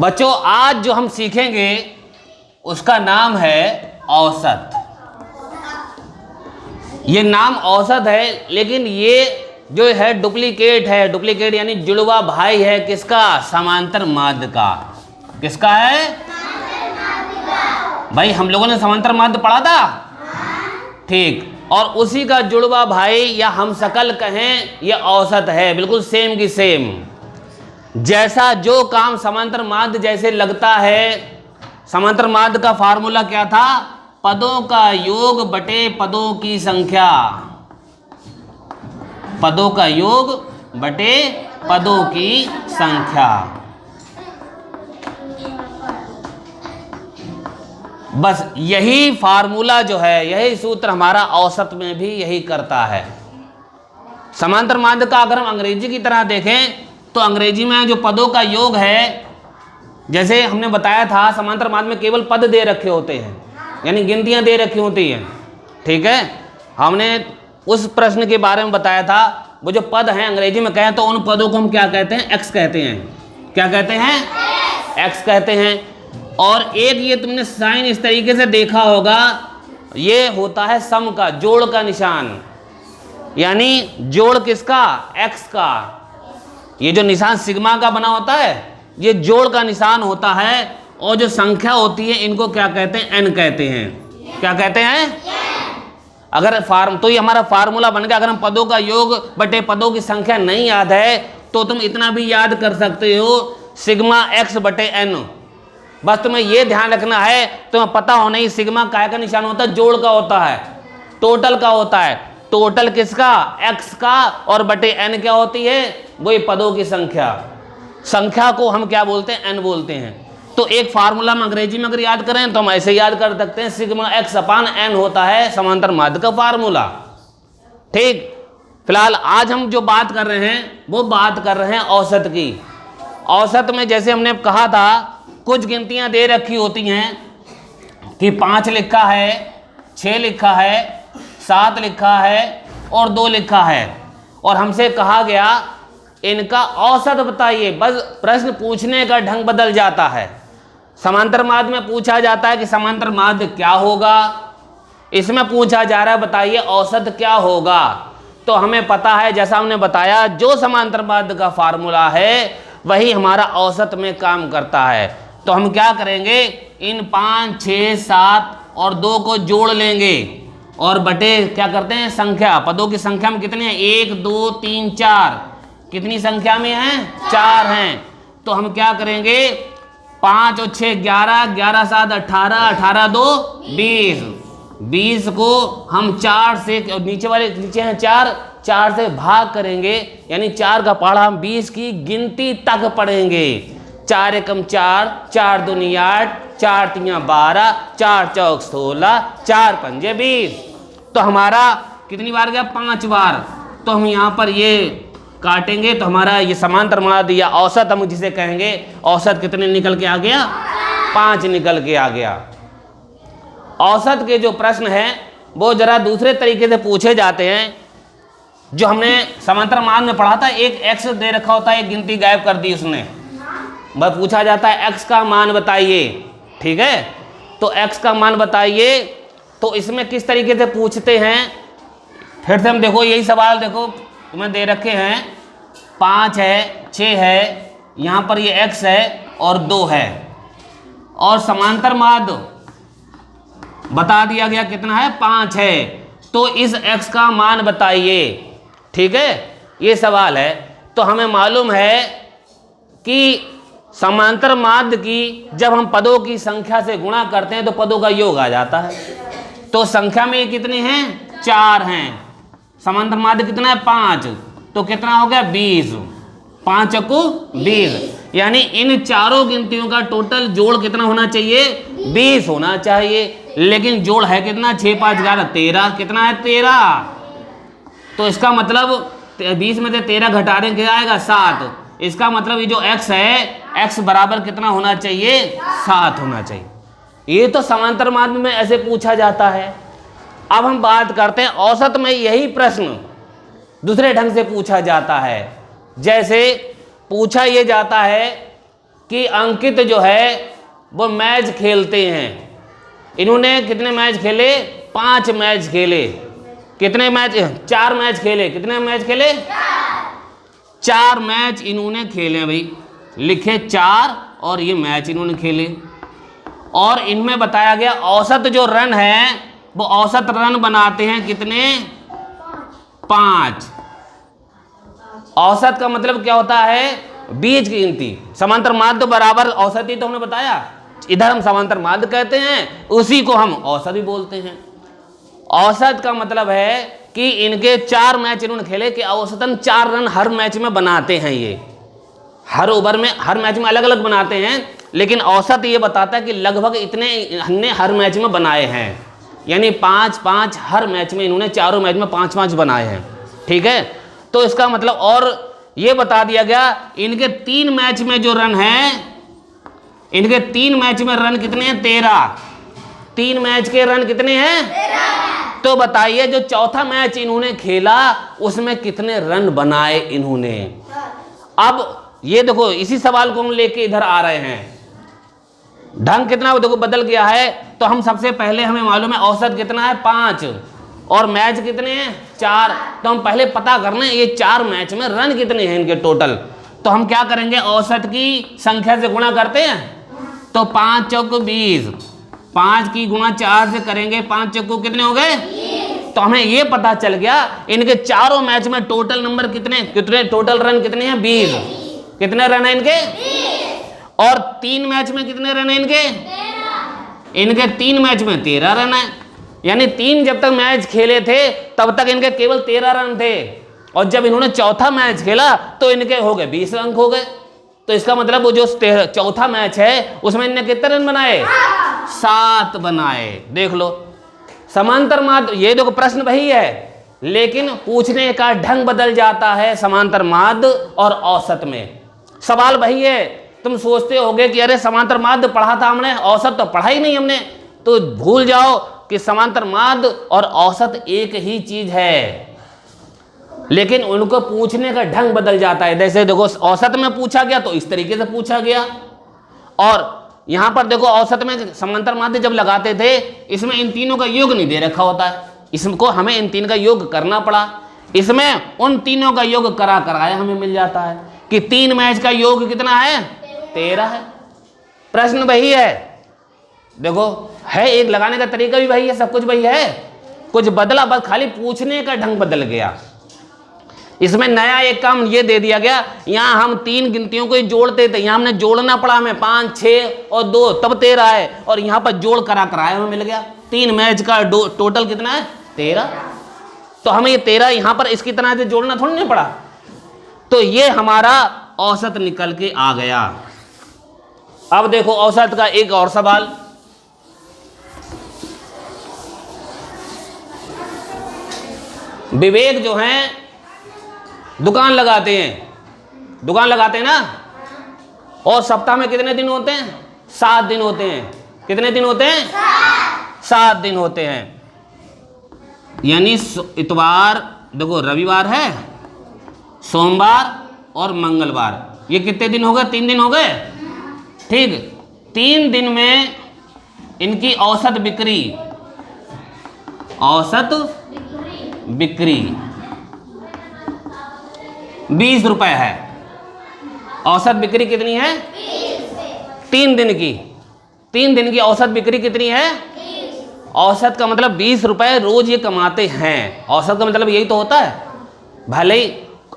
बच्चों आज जो हम सीखेंगे उसका नाम है औसत। ये नाम औसत है, लेकिन ये जो है डुप्लीकेट है। डुप्लीकेट यानी जुड़वा भाई है किसका? समांतर माध्य का। किसका है भाई? हम लोगों ने समांतर माध्य पढ़ा था, ठीक। और उसी का जुड़वा भाई या हम शकल कहें, ये औसत है, बिल्कुल सेम की सेम। जैसा जो काम समांतर माध्य जैसे लगता है। समांतर माध्य का फार्मूला क्या था? पदों का योग बटे पदों की संख्या। पदों का योग बटे पदों की संख्या। बस यही फार्मूला जो है, यही सूत्र हमारा औसत में भी यही करता है। समांतर माध्य का अगर हम अंग्रेजी की तरह देखें तो अंग्रेजी में जो पदों का योग है, जैसे हमने बताया था समांतर माध्य में केवल पद दे रखे होते हैं, यानी गिनतियां दे रखी होती हैं, ठीक है। हमने उस प्रश्न के बारे में बताया था, वो जो पद हैं अंग्रेजी में कहें तो उन पदों को हम क्या कहते हैं? एक्स कहते हैं। क्या कहते हैं? एक्स कहते हैं। और एक ये तुमने साइन इस तरीके से देखा होगा, ये होता है सम का, जोड़ का निशान, यानी जोड़ किसका? एक्स का। ये जो निशान सिग्मा का बना होता है, ये जोड़ का निशान होता है। और जो संख्या होती है इनको क्या कहते हैं? एन कहते हैं। क्या कहते हैं? अगर तो ये हमारा फार्मूला बन गया। अगर हम पदों का योग बटे पदों की संख्या नहीं याद है तो तुम इतना भी याद कर सकते हो, सिग्मा एक्स बटे एन। बस तुम्हें ये ध्यान रखना है, तुम्हें पता होना ही सिग्मा काय का निशान होता है? जोड़ का होता है, टोटल का होता है। टोटल किसका? एक्स का। और बटे एन क्या होती है? वही पदों की संख्या। संख्या को हम क्या बोलते हैं? एन बोलते हैं। तो एक फार्मूला हम अंग्रेजी में अगर याद करें तो हम ऐसे याद कर सकते हैं, सिग्मा एक्स अपान एन होता है समांतर माध्य का फार्मूला, ठीक। फिलहाल आज हम जो बात कर रहे हैं वो बात कर रहे हैं औसत की। औसत में जैसे हमने कहा था, कुछ गिनतियां दे रखी होती हैं कि 5 लिखा है, 6 लिखा है, 7 लिखा है और 2 लिखा है, और हमसे कहा गया इनका औसत बताइए। बस प्रश्न पूछने का ढंग बदल जाता है। समांतर माध्य में पूछा जाता है कि समांतर माध्य क्या होगा, इसमें पूछा जा रहा है बताइए औसत क्या होगा। तो हमें पता है, जैसा हमने बताया, जो समांतर माध्य का फार्मूला है वही हमारा औसत में काम करता है। तो हम क्या करेंगे? इन 5, 6, 7 और 2 को जोड़ लेंगे और बटे क्या करते हैं? संख्या। पदों की संख्या में कितने हैं? 1, 2, 3, 4। कितनी संख्या में हैं? 4 हैं। तो हम क्या करेंगे? 5 और 6 11, 11 7 18, 18 2 20। 20 को हम 4 से, नीचे हैं 4 से भाग करेंगे, यानी 4 का पहाड़ा हम 20 की गिनती तक पढ़ेंगे। 4 एकम 4, 4 दूनी 8, 4 तियां 12, 4 चौक 16, 4 पंजे 20। तो हमारा कितनी बार गया? 5 बार। तो हम यहाँ पर ये काटेंगे तो हमारा ये समांतर माध्य या औसत हम जिसे कहेंगे, औसत कितने निकल के आ गया? 5 निकल के आ गया। औसत के जो प्रश्न हैं वो जरा दूसरे तरीके से पूछे जाते हैं। जो हमने समांतर माध्य में पढ़ा था, एक एक्स दे रखा होता है, एक गिनती गायब कर दी उसने, बस पूछा जाता है एक्स का मान बताइए, ठीक है। तो एक्स का मान बताइए, तो इसमें किस तरीके से पूछते हैं? फिर से हम देखो, यही सवाल देखो तुम्हें दे रखे हैं, 5 है, 6 है, यहाँ पर ये एक्स है और 2 है, और समांतर माध्य बता दिया गया कितना है? 5 है। तो इस एक्स का मान बताइए, ठीक है, ये सवाल है। तो हमें मालूम है कि समांतर माध्य की जब हम पदों की संख्या से गुणा करते हैं तो पदों का योग आ जाता है। तो संख्या में ये कितने हैं? 4 हैं। समांतर माध्य कितना है? 5। तो कितना हो गया? 20। 5 को 20, यानी इन चारों गिनतियों का टोटल जोड़ कितना होना चाहिए? 20 होना चाहिए। लेकिन जोड़ है कितना? 6 5 11 13। कितना है? 13। तो इसका मतलब 20 में से 13 घटाने क्या आएगा? 7। इसका मतलब ये जो x है, x बराबर कितना होना चाहिए? 7 होना चाहिए। ये तो समांतर माध्य में ऐसे पूछा जाता है। अब हम बात करते हैं औसत में यही प्रश्न दूसरे ढंग से पूछा जाता है। जैसे पूछा ये जाता है कि अंकित जो है वो मैच खेलते हैं। इन्होंने कितने मैच खेले? 5 मैच खेले। कितने मैच? 4 मैच खेले। कितने मैच खेले? 4 मैच इन्होंने खेले भाई, लिखे 4 और ये मैच इन्होंने खेले। और इनमें बताया गया औसत जो रन है वो औसत रन बनाते हैं कितने? 5। औसत का मतलब क्या होता है? बीज की गिनती। समांतर माध्य बराबर औसत ही तो हमने बताया, इधर हम समांतर माध्य कहते हैं, उसी को हम औसत भी बोलते हैं। औसत का मतलब है कि इनके 4 मैच इन्होंने खेले कि औसतन 4 रन हर मैच में बनाते हैं। ये हर ओवर में, हर मैच में अलग अलग बनाते हैं, लेकिन औसत ये बताता है कि लगभग इतने हमने हर मैच में बनाए हैं। यानी 5-5 हर मैच में इन्होंने चारों मैच में 5-5 बनाए हैं। ठीक है, तो इसका मतलब और ये बता दिया गया इनके 3 मैच में जो रन हैं, इनके 3 मैच में रन कितने हैं? 13। 3 मैच के रन कितने हैं? 13। तो बताइए जो चौथा मैच इन्होंने खेला उसमें कितने रन बनाए इन्होंने? अब ये देखो, इसी सवाल को हम लेके इधर आ रहे हैं। ढंग कितना देखो बदल गया है। तो हम सबसे पहले हमें मालूम है औसत कितना है? 5 और मैच कितने हैं? 4। तो हम पहले पता करना है ये 4 मैच में रन कितने हैं इनके टोटल। तो हम क्या करेंगे? औसत की संख्या से गुणा करते हैं। तो 5 चौको 20, 5 की गुणा 4 से करेंगे, 5 चौको कितने हो गए? 20। तो हमें ये पता चल गया इनके चारों मैच में टोटल नंबर कितने टोटल रन कितने हैं? 20। कितने रन है इनके? 20। और 3 मैच में कितने रन है इनके? 13। इनके 3 मैच में 13 रन है। यानी 3 जब तक मैच खेले थे तब तक इनके केवल 13 रन थे, और जब इन्होंने चौथा मैच खेला तो इनके हो गए 20 अंक हो गए। तो इसका मतलब वो जो चौथा मैच है उसमें इनने कितने रन बनाए? 7 बनाए। देख लो समांतर माध्य, ये देखो प्रश्न वही है लेकिन पूछने का ढंग बदल जाता है समांतर माध्य और औसत में। सवाल वही है। तुम सोचते होगे कि अरे समांतर माध्य पढ़ा था हमने, औसत तो पढ़ा ही नहीं हमने। तो भूल जाओ कि समांतर माध्य और औसत एक ही चीज है, लेकिन उनको पूछने का ढंग बदल जाता है। जैसे देखो औसत में पूछा गया तो इस तरीके से पूछा गया, और यहां पर देखो औसत में समांतर माध्य जब लगाते थे इसमें इन तीनों का योग नहीं दे रखा होता है, इसको हमें इन 3 का योग करना पड़ा। इसमें उन तीनों का योग कराया हमें मिल जाता है कि 3 मैच का योग कितना है? 13 है। प्रश्न वही है, देखो है एक, लगाने का तरीका भी वही है, सब कुछ वही है, कुछ बदला, बस खाली पूछने का ढंग बदल गया। इसमें नया एक काम ये दे दिया गया, यहाँ हम 3 गिनतियों को ही जोड़ते थे, यहाँ हमने जोड़ना पड़ा हमें 5, 6 और 2 तब 13 है, और यहाँ पर जोड़ कराया हमें मिल गया। 3 मैच का टोटल कितना है? 13। तो हमें ये 13 यहाँ पर इसकी तरह से जोड़ना थोड़ी नहीं पड़ा। तो ये हमारा औसत निकल के आ गया। अब देखो औसत का एक और सवाल, विवेक जो है दुकान लगाते हैं ना, और सप्ताह में कितने दिन होते हैं? 7 दिन होते हैं। कितने दिन होते हैं? 7 दिन होते हैं। यानी इतवार, देखो रविवार है, सोमवार और मंगलवार, ये कितने दिन हो गए? 3 दिन हो गए। ठीक, 3 दिन में इनकी औसत बिक्री 20 रुपए है। औसत बिक्री कितनी है? 3 दिन की। 3 दिन की औसत बिक्री कितनी है? औसत का मतलब 20 रुपए रोज ये कमाते हैं। औसत का मतलब यही तो होता है।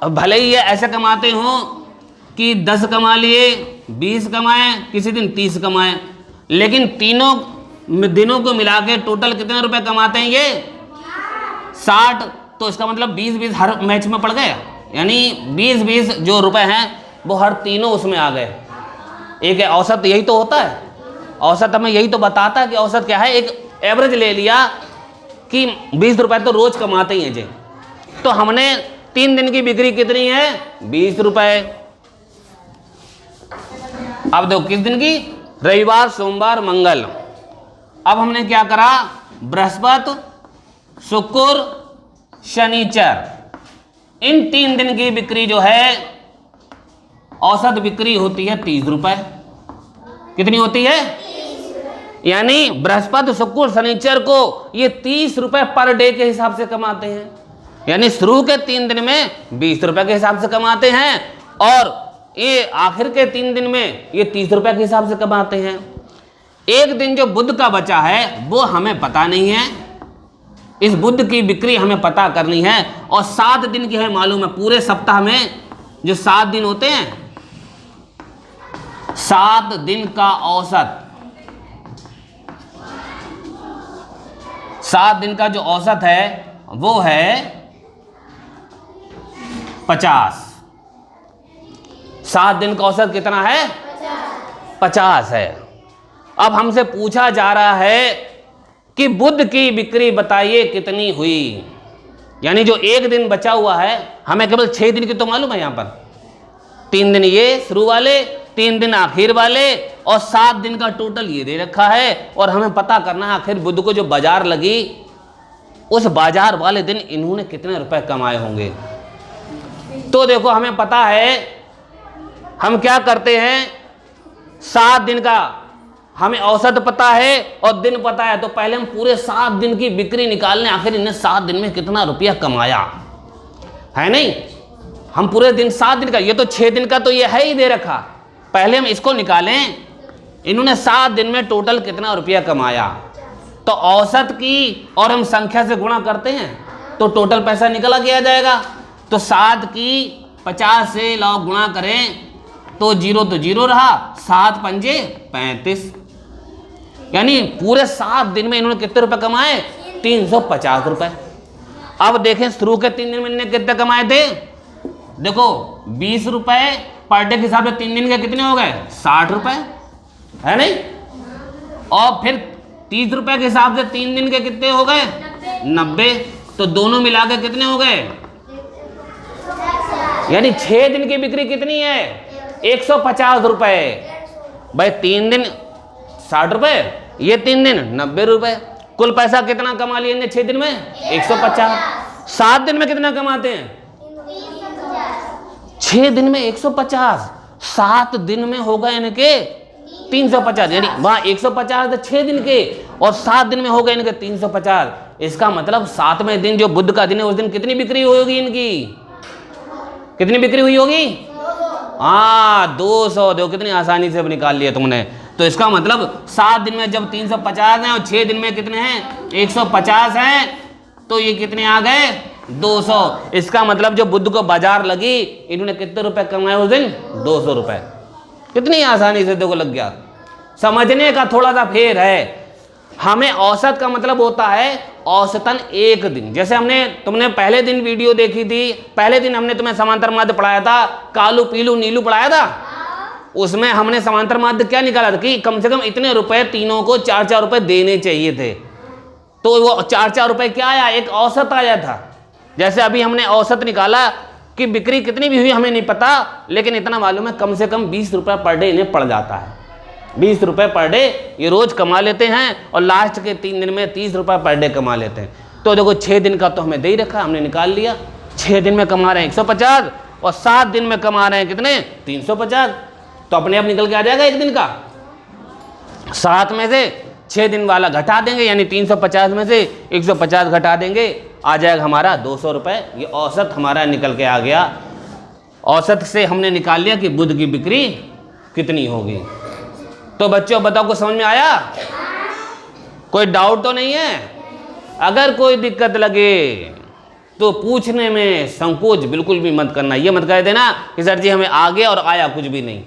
भले ही ये ऐसे कमाते हो कि 10 कमा लिए, 20 कमाए, किसी दिन 30 कमाए, लेकिन तीनों दिनों को मिला के टोटल कितने रुपए कमाते हैं ये? 60। तो इसका मतलब 20-20 हर मैच में पड़ गए, यानी 20-20 जो रुपए हैं वो हर तीनों उसमें आ गए। एक औसत यही तो होता है। औसत हमें यही तो बताता है कि औसत क्या है। एक एवरेज ले लिया कि 20 रुपए तो रोज कमाते ही हैं जी, तो हमने 3 दिन की बिक्री कितनी है? 20 रुपए। अब देखो किस दिन की? रविवार, सोमवार, मंगल। अब हमने क्या करा? बृहस्पति, शुक्र, शनिचर, इन 3 दिन की बिक्री जो है औसत बिक्री होती है 30 रुपए। कितनी होती है? यानी बृहस्पति, शुक्र, शनिचर को ये 30 रुपए पर डे के हिसाब से कमाते हैं। यानी शुरू के 3 दिन में 20 रुपए के हिसाब से कमाते हैं और ये आखिर के 3 दिन में ये 30 रुपए के हिसाब से कमाते हैं। एक दिन जो बुध का बचा है वो हमें पता नहीं है, इस बुध की बिक्री हमें पता करनी है। और 7 दिन की है मालूम है, पूरे सप्ताह में जो 7 दिन होते हैं, 7 दिन का औसत, 7 दिन का जो औसत है वो है 50। 7 दिन का औसत कितना है? 50 है। अब हमसे पूछा जा रहा है कि बुध की बिक्री बताइए कितनी हुई। यानी जो एक दिन बचा हुआ है, हमें केवल 6 दिन की तो मालूम है, यहां पर 3 दिन ये शुरू वाले, 3 दिन आखिर वाले और 7 दिन का टोटल ये दे रखा है। और हमें पता करना है आखिर बुध को जो बाजार लगी उस बाजार वाले दिन इन्होंने कितने रुपए कमाए होंगे। तो देखो हमें पता है, हम क्या करते हैं, 7 दिन का हमें औसत पता है और दिन पता है, तो पहले हम पूरे 7 दिन की बिक्री निकाल लें, आखिर इन्हें 7 दिन में कितना रुपया कमाया है। नहीं, हम पूरे दिन 7 दिन का, ये तो 6 दिन का तो ये है ही दे रखा, पहले हम इसको निकालें, इन्होंने 7 दिन में टोटल कितना रुपया कमाया। तो औसत की और हम संख्या से गुणा करते हैं तो टोटल पैसा निकला के आ जाएगा। तो 7 की 50 से लॉग गुणा करें तो 0 तो 0 रहा, 7 पंजे 35। यानी पूरे 7 दिन में इन्होंने कितने रुपए कमाए? 350 रुपए। अब देखें शुरू के 3 दिन में इन्होंने कितने कमाए थे। देखो 20 रुपए पर डे के हिसाब से 3 दिन के कितने हो गए? 60 रुपए, है नहीं। और फिर 30 रुपए के हिसाब से 3 दिन के कितने हो गए? 90। तो दोनों मिला के कितने हो गए? यानी 6 दिन की बिक्री कितनी है? 150 रुपए। भाई 3 दिन 60 रुपए, ये 3 दिन 90 रुपए, कुल पैसा कितना कमा लिया इन्हें 6 दिन में? 150। 7 दिन में कितना कमाते हैं? 6 दिन में 150, 7 दिन में होगा इनके 350। यानी वहां 150 थे 6 दिन के और 7 दिन में हो गए इनके 350। इसका मतलब 7वें दिन जो बुध का दिन है उस दिन कितनी बिक्री हुई होगी इनकी? कितनी बिक्री हुई होगी? हाँ 200। देखो कितनी आसानी से निकाल लिया तुमने। तो इसका मतलब 7 दिन में जब 350 हैं और 6 दिन में कितने हैं? 150 हैं, तो ये कितने आ गए? 200। इसका मतलब जो बुध को बाजार लगी इन्होंने कितने रुपए कमाए उस दिन? 200 रुपए। कितनी आसानी से देखो लग गया। समझने का थोड़ा सा फेर है। हमें औसत का मतलब होता है औसतन एक दिन। जैसे तुमने पहले दिन वीडियो देखी थी, पहले दिन हमने तुम्हें समांतर माध्य पढ़ाया था, कालू पीलू नीलू पढ़ाया था। उसमें हमने समांतर माध्य क्या निकाला था कि कम से कम इतने रुपए तीनों को 4-4 रुपए देने चाहिए थे। तो वो 4-4 रुपए क्या आया? एक औसत आया था। जैसे अभी हमने औसत निकाला कि बिक्री कितनी भी हुई हमें नहीं पता, लेकिन इतना मालूम है कम से कम 20 रुपए पर डे इन्हें पड़ जाता है। 20 रुपए पर डे ये रोज कमा लेते हैं और लास्ट के 3 दिन में 30 रुपए पर डे कमा लेते हैं। तो देखो 6 दिन का तो हमें दे ही रखा, हमने निकाल लिया। 6 दिन में कमा रहे हैं 150 और 7 दिन में कमा रहे हैं कितने? 350। तो अपने आप निकल के आ जाएगा एक दिन का। 7 में से 6 दिन वाला घटा देंगे, यानी 350 में से 150 घटा देंगे, आ जाएगा हमारा 200 रुपए। ये औसत हमारा निकल के आ गया। औसत से हमने निकाल लिया कि बुध की बिक्री कितनी होगी। तो बच्चों बताओ कुछ समझ में आया? कोई डाउट तो नहीं है? अगर कोई दिक्कत लगे तो पूछने में संकोच बिल्कुल भी मत करना। ये मत कह देना कि सर जी हमें आ गया और आया कुछ भी नहीं।